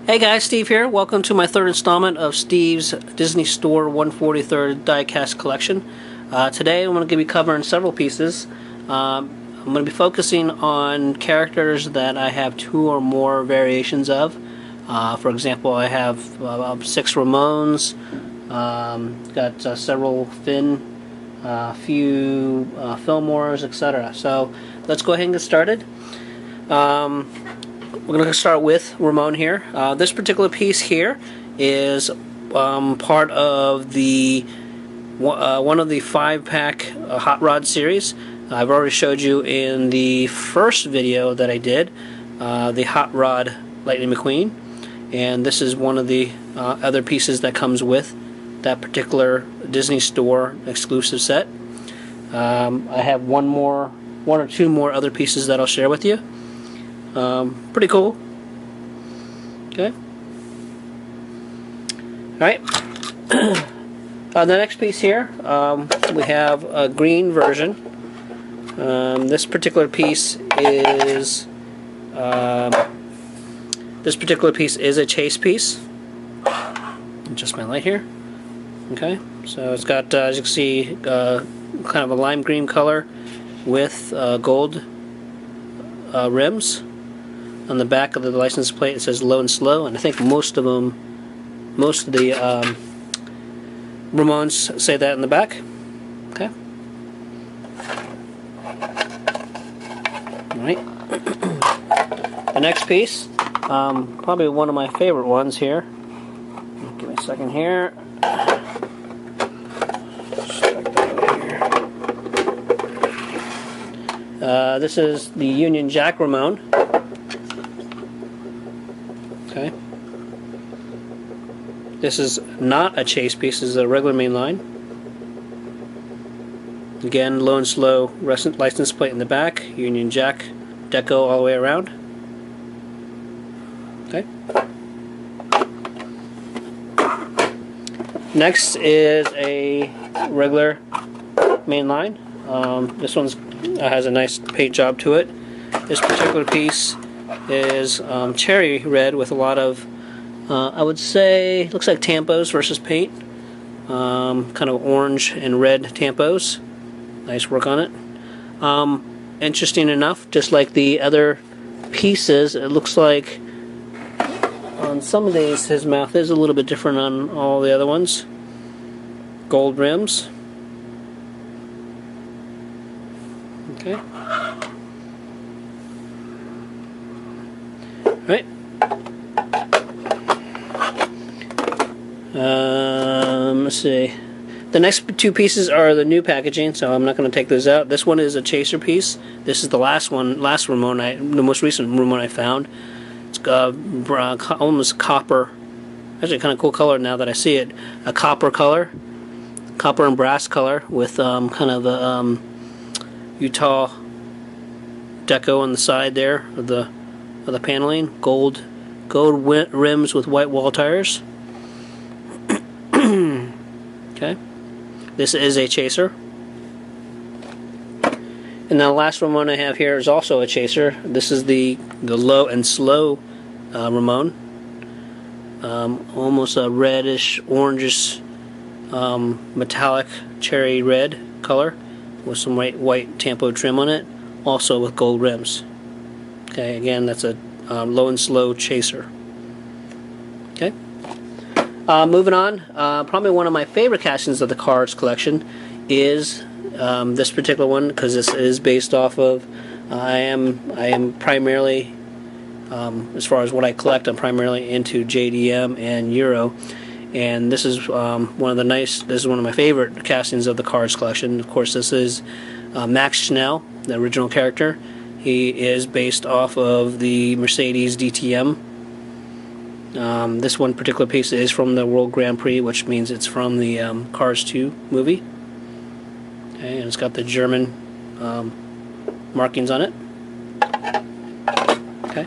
Hey guys, Steve here. Welcome to my third installment of Steve's Disney Store 143rd Diecast collection. Today I'm going to be covering several pieces. I'm going to be focusing on characters that I have two or more variations of. For example, I have 6 Ramones, got several Finn, a few Fillmores, etc. So let's go ahead and get started. We're going to start with Ramone here. This particular piece here is part of the one of the 5-pack Hot Rod series. I've already showed you in the first video that I did the Hot Rod Lightning McQueen, and this is one of the other pieces that comes with that particular Disney Store exclusive set. I have one or two more other pieces that I'll share with you. Pretty cool. Okay. Alright. The next piece here, we have a green version. This particular piece is a chase piece. Adjust my light here. Okay. So it's got, as you can see, kind of a lime green color with gold rims. On the back of the license plate it says low and slow, and I think most of the Ramones say that in the back. Okay. Alright. The next piece, probably one of my favorite ones here. Give me a second here. This is the Union Jack Ramone. Okay. This is not a chase piece, this is a regular main line. Again, low and slow license plate in the back, Union Jack deco all the way around. Okay. Next is a regular main line. This one has a nice paint job to it. This particular piece is cherry red with a lot of, I would say, looks like tampos versus paint. Kind of orange and red tampos. Nice work on it. Interesting enough, just like the other pieces, it looks like on some of these his mouth is a little bit different on all the other ones. Gold rims. Okay. Right. Let's see. The next two pieces are the new packaging, so I'm not going to take those out. This one is a chaser piece. This is the last Ramone, the most recent Ramone I found. It's almost copper. Actually, kind of cool color now that I see it. A copper color, copper and brass color with kind of a Utah deco on the side there of the paneling, gold rims with white wall tires. Okay, this is a chaser, and the last Ramone I have here is also a chaser. This is the low and slow Ramone, almost a reddish, orangish, metallic cherry red color with some white tampo trim on it, also with gold rims. Okay, again, that's a low and slow chaser. Okay. Moving on, probably one of my favorite castings of the Cards collection is this particular one, because this is based off of. I am primarily, as far as what I collect, I'm primarily into JDM and Euro, and this is This is one of my favorite castings of the Cards collection. Of course, this is Max Schnell, the original character. He is based off of the Mercedes DTM. This one particular piece is from the World Grand Prix, which means it's from the Cars 2 movie. Okay, and it's got the German markings on it. Okay.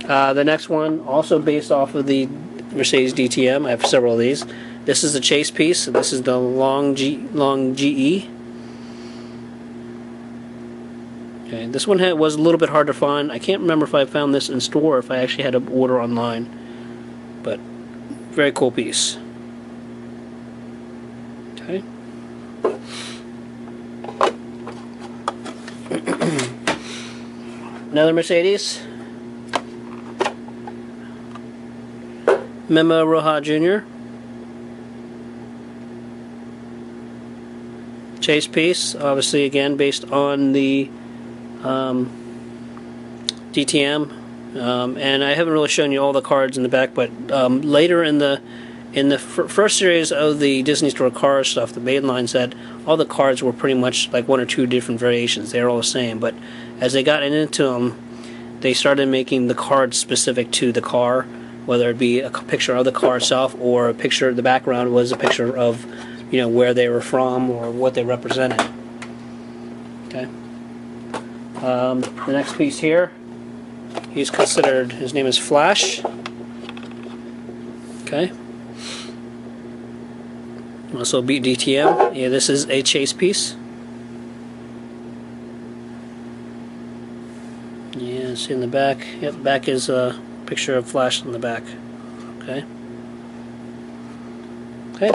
The next one, also based off of the Mercedes DTM. I have several of these. This is the chase piece. This is the long GE. Okay, Okay, this one was a little bit hard to find. I can't remember if I found this in store or if I actually had to order online. But very cool piece. Okay. Another Mercedes. Memo Rojas Jr. Chase piece, obviously again based on the DTM, and I haven't really shown you all the cards in the back, but later in the first series of the Disney Store Cars stuff, the mainline set, all the cards were pretty much like one or two different variations. They were all the same, but as they got into them, they started making the cards specific to the car, whether it be a picture of the car itself or a picture. The background was a picture of, you know, where they were from or what they represented. Okay. The next piece here, he's considered, his name is Flash. Okay. Also beat DTM. Yeah, this is a chase piece. Yeah, see in the back. Yep, back is a picture of Flash in the back. Okay. Okay.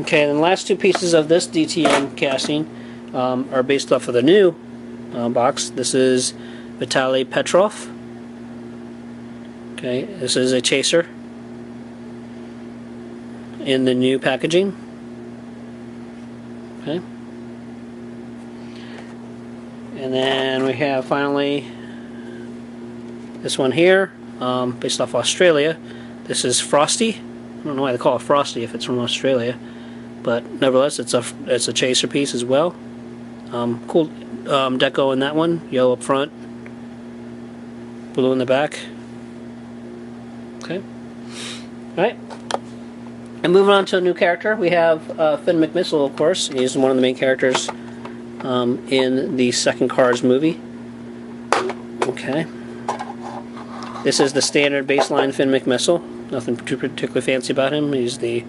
Okay, and the last two pieces of this DTM casting are based off of the new box. This is Vitaly Petrov. Okay, this is a chaser in the new packaging. Okay. And then we have finally this one here, based off Australia. This is Frosty. I don't know why they call it Frosty if it's from Australia, but nevertheless, it's a chaser piece as well. Cool deco in that one, yellow up front, blue in the back. Okay. All right. And moving on to a new character, we have Finn McMissile, of course. He's one of the main characters in the second Cars movie. Okay. This is the standard baseline Finn McMissile. Nothing too particularly fancy about him. He's the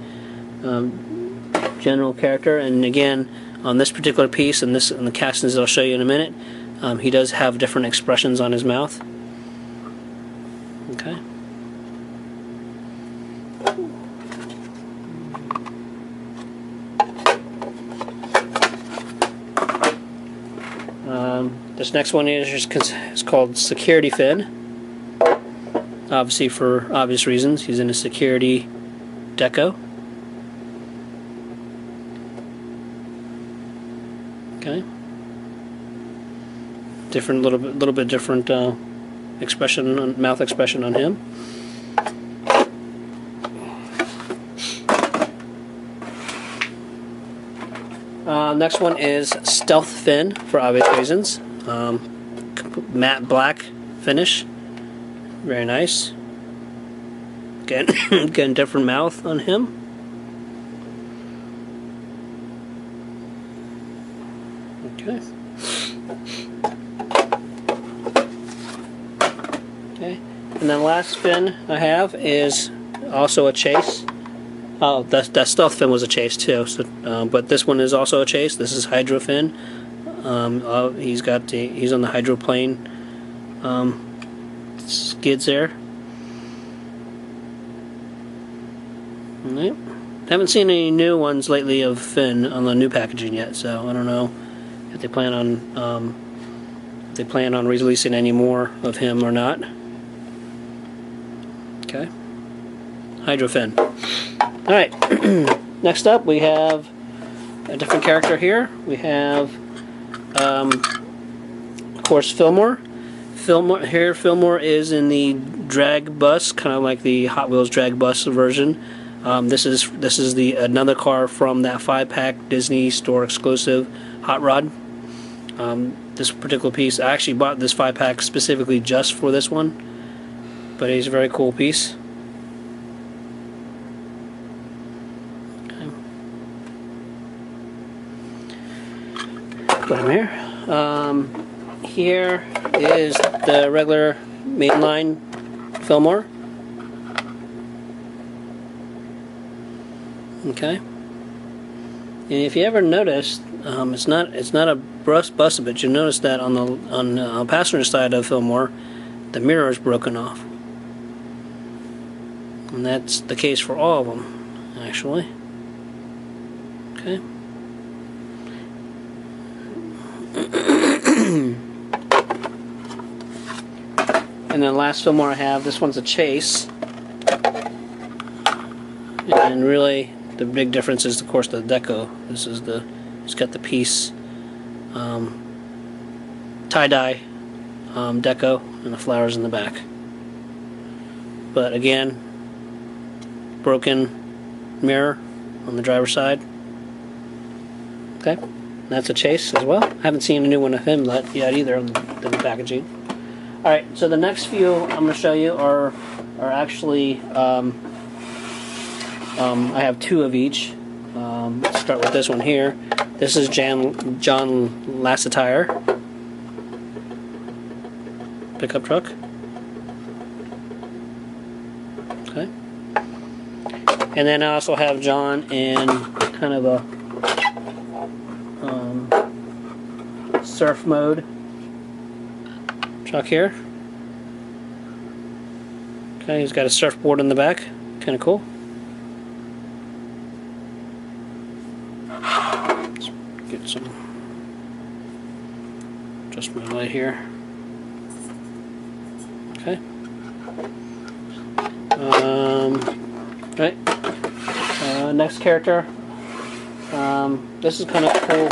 general character, and again, on this particular piece and the castings that I'll show you in a minute, he does have different expressions on his mouth. Okay. This next one is called Security Finn. Obviously, for obvious reasons, he's in a security deco. Okay. Different, little bit different expression, mouth expression on him. Next one is Stealth Finn, for obvious reasons. Matte black finish. Very nice. Again, different mouth on him. Okay. Okay. And then last Finn I have is also a chase. Oh, that Stealth Finn was a chase too. So, but this one is also a chase. This is Hydro Finn. He's on the hydroplane skids there. Alright. Haven't seen any new ones lately of Finn on the new packaging yet, so I don't know if they plan on releasing any more of him or not. Okay. Hydro Finn. Alright. Next up we have a different character here. We have of course Fillmore. Fillmore is in the drag bus, kind of like the Hot Wheels drag bus version. This is another car from that 5-pack Disney Store exclusive Hot Rod. This particular piece, I actually bought this 5-pack specifically just for this one, but it's a very cool piece. Okay. Put him here. Here is the regular mainline Fillmore. Okay. And if you ever noticed, It's not a busted, but you notice that on the passenger side of Fillmore, the mirror is broken off, and that's the case for all of them, actually. Okay. And then last Fillmore I have, this one's a chase, and really the big difference is, of course, the deco. This is it's got the piece tie-dye deco and the flowers in the back. But again, broken mirror on the driver's side. Okay, that's a chase as well. I haven't seen a new one of him yet either on the packaging. Alright, so the next few I'm going to show you are actually, I have two of each. Let's start with this one here. This is John Lassetire pickup truck. Okay. And then I also have John in kind of a surf mode truck here. Okay, he's got a surfboard in the back. Kind of cool. Let's get some. Adjust my light here. Okay. Right. Next character. This is kind of cool.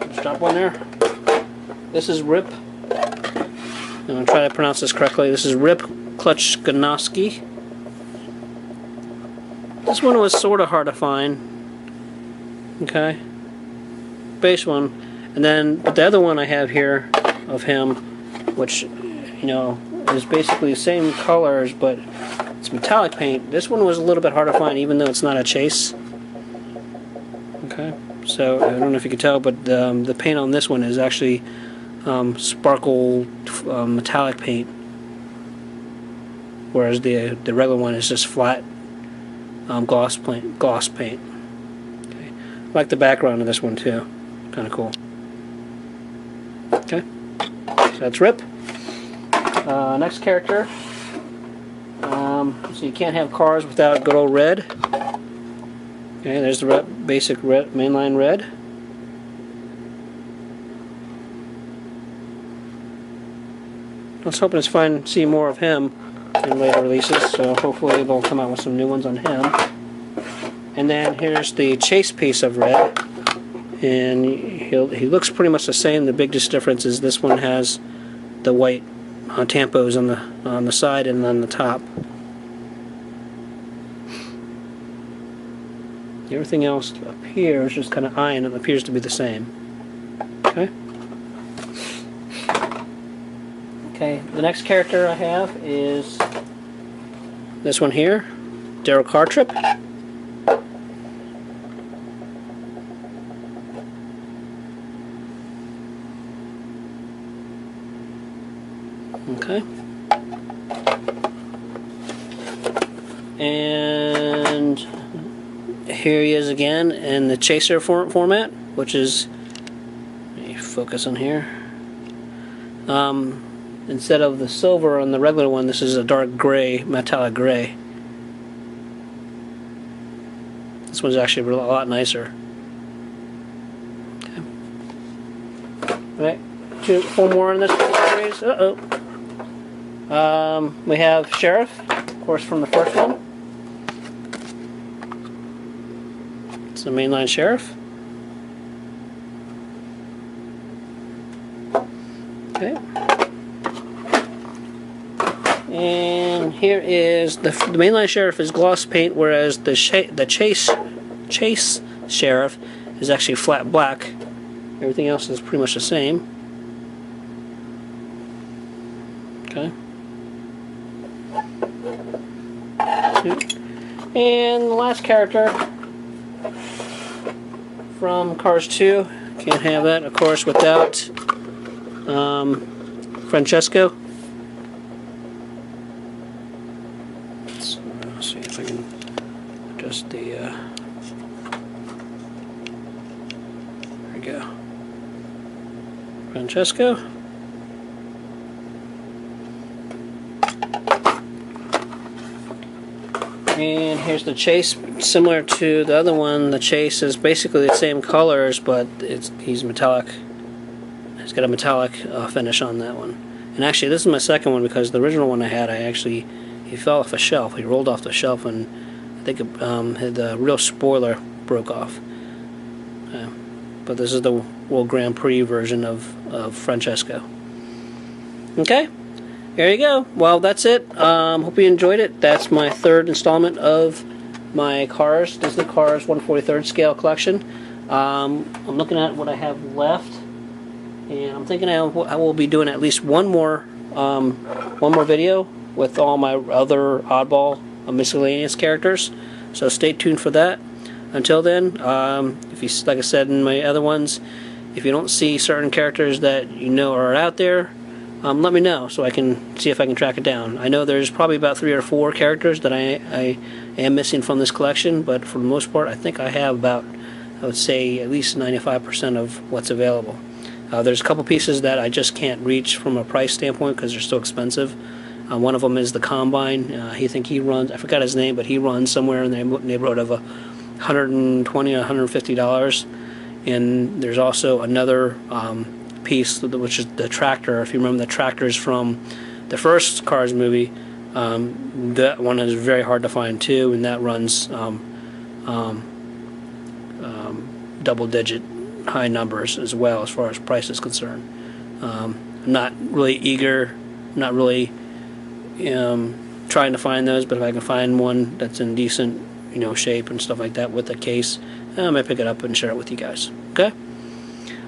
Just drop one there. This is Rip. I'm going to try to pronounce this correctly. This is Rip Cluchgoneski. This one was sort of hard to find. Okay. Base one. And then, but the other one I have here of him, which, you know, is basically the same colors, but it's metallic paint. This one was a little bit hard to find, even though it's not a chase. Okay. So, I don't know if you can tell, but the paint on this one is actually sparkle metallic paint, whereas the regular one is just flat gloss paint. Okay. I like the background of this one too. Kind of cool. Okay, so that's Rip. Next character. So you can't have cars without good old red. Okay, there's the basic red, mainline red. I was hoping to see more of him in later releases, so hopefully they'll come out with some new ones on him. And then here's the chase piece of red, and he looks pretty much the same. The biggest difference is this one has the white tampos on the side and on the top. Everything else up here is just kind of iron and appears to be the same. Okay. Okay, the next character I have is this one here, Darrell Cartrip. Okay. And here he is again in the chaser format, which is, let me focus on here. Instead of the silver on the regular one, this is a dark gray, metallic gray. This one's actually a lot nicer. Okay. Alright, four more in this series. We have Sheriff, of course, from the first one. It's the mainline Sheriff. Okay. And here is the mainline Sheriff is gloss paint, whereas the chase Sheriff is actually flat black. Everything else is pretty much the same. Okay. And the last character from Cars 2, can't have that, of course, without Francesco. Let's see if I can adjust the go. Francesco. And here's the chase. Similar to the other one, the chase is basically the same colors, but he's metallic. It's got a metallic finish on that one. And actually, this is my second one because the original one I had, he fell off a shelf. He rolled off the shelf, and I think the real spoiler broke off. But this is the World Grand Prix version of Francesco. Okay, there you go. Well, that's it. Hope you enjoyed it. That's my third installment of my Disney Cars 1/43rd scale collection. I'm looking at what I have left, and I'm thinking I will be doing at least one more video with all my other oddball miscellaneous characters. So stay tuned for that. Until then, if you, like I said in my other ones, if you don't see certain characters that you know are out there, let me know so I can see if I can track it down. I know there's probably about 3 or 4 characters that I am missing from this collection, but for the most part, I think I have about, I would say, at least 95% of what's available. There's a couple pieces that I just can't reach from a price standpoint because they're so expensive. One of them is the Combine. He runs, I forgot his name, but he runs somewhere in the neighborhood of $120 or $150. And there's also another piece, which is the tractor. If you remember the tractors from the first Cars movie, that one is very hard to find too, and that runs double-digit high numbers as well as far as price is concerned. I'm not really eager, not really trying to find those, but if I can find one that's in decent shape and stuff like that with a case, I might pick it up and share it with you guys. Okay?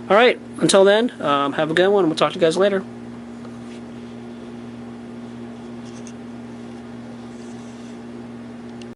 Alright, until then, have a good one. We'll talk to you guys later.